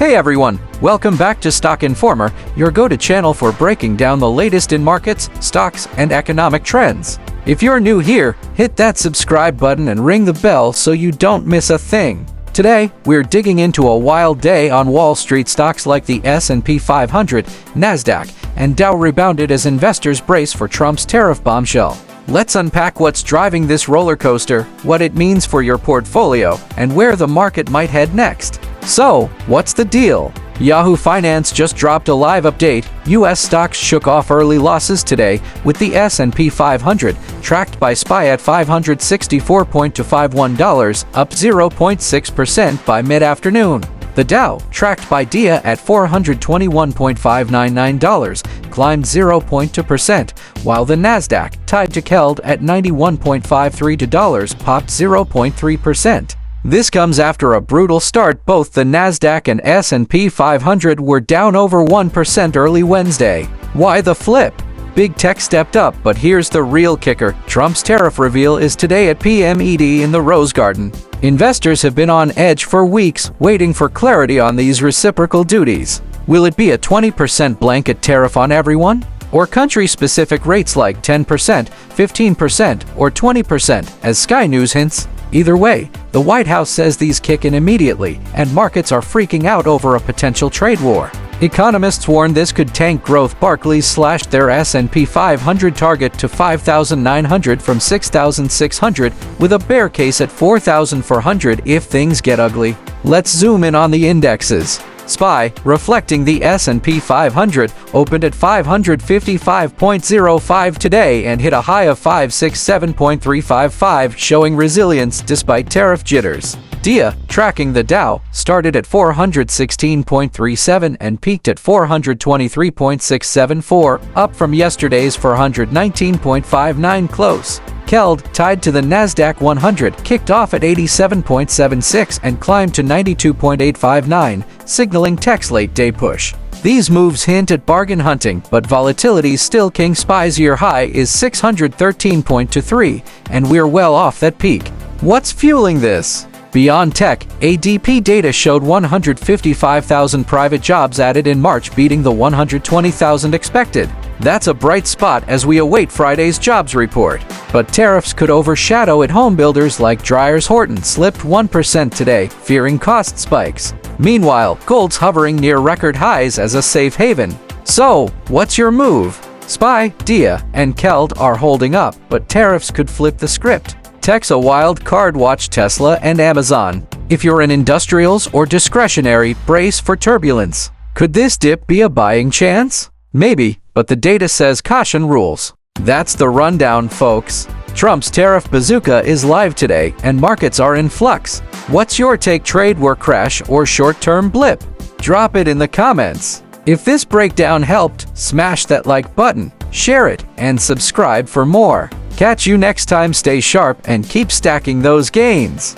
Hey everyone, welcome back to Stock Informer, your go-to channel for breaking down the latest in markets, stocks, and economic trends. If you're new here, hit that subscribe button and ring the bell so you don't miss a thing. Today, we're digging into a wild day on Wall Street. Stocks like the S&P 500, Nasdaq, and Dow rebounded as investors brace for Trump's tariff bombshell. Let's unpack what's driving this roller coaster, what it means for your portfolio, and where the market might head next. So, what's the deal? Yahoo Finance just dropped a live update. U.S. stocks shook off early losses today, with the S&P 500, tracked by SPY at $564.251, up 0.6% by mid-afternoon. The Dow, tracked by DIA at $421.599, climbed 0.2%, while the Nasdaq, tied to KELD at $91.53, popped 0.3%. This comes after a brutal start. Both the Nasdaq and S&P 500 were down over 1% early Wednesday. Why the flip? Big tech stepped up, but here's the real kicker. Trump's tariff reveal is today at p.m. ET in the Rose Garden. Investors have been on edge for weeks, waiting for clarity on these reciprocal duties. Will it be a 20% blanket tariff on everyone? Or country-specific rates like 10%, 15%, or 20%, as Sky News hints? Either way, the White House says these kick in immediately, and markets are freaking out over a potential trade war. Economists warn this could tank growth. Barclays slashed their S&P 500 target to 5,900 from 6,600, with a bear case at 4,400 if things get ugly. Let's zoom in on the indexes. SPY, reflecting the S&P 500, opened at 555.05 today and hit a high of 567.355, showing resilience despite tariff jitters. DIA, tracking the Dow, started at 416.37 and peaked at 423.674, up from yesterday's 419.59 close. KELD, tied to the Nasdaq 100, kicked off at 87.76 and climbed to 92.859, signaling tech's late-day push. These moves hint at bargain hunting, but volatility's still king. SPY's year high is 613.23, and we're well off that peak. What's fueling this? Beyond tech, ADP data showed 155,000 private jobs added in March, beating the 120,000 expected. That's a bright spot as we await Friday's jobs report. But tariffs could overshadow it. Home builders like Dreyer's Horton slipped 1% today, fearing cost spikes. Meanwhile, gold's hovering near record highs as a safe haven. So, what's your move? SPY, DIA, and KELD are holding up, but tariffs could flip the script. Tech's a wild card. Watch Tesla and Amazon. If you're in industrials or discretionary, brace for turbulence. Could this dip be a buying chance? Maybe, but the data says caution rules. That's the rundown, folks. Trump's tariff bazooka is live today, and markets are in flux. What's your take? Trade war crash or short-term blip? Drop it in the comments. If this breakdown helped, smash that like button, share it, and subscribe for more. Catch you next time. Stay sharp and keep stacking those gains.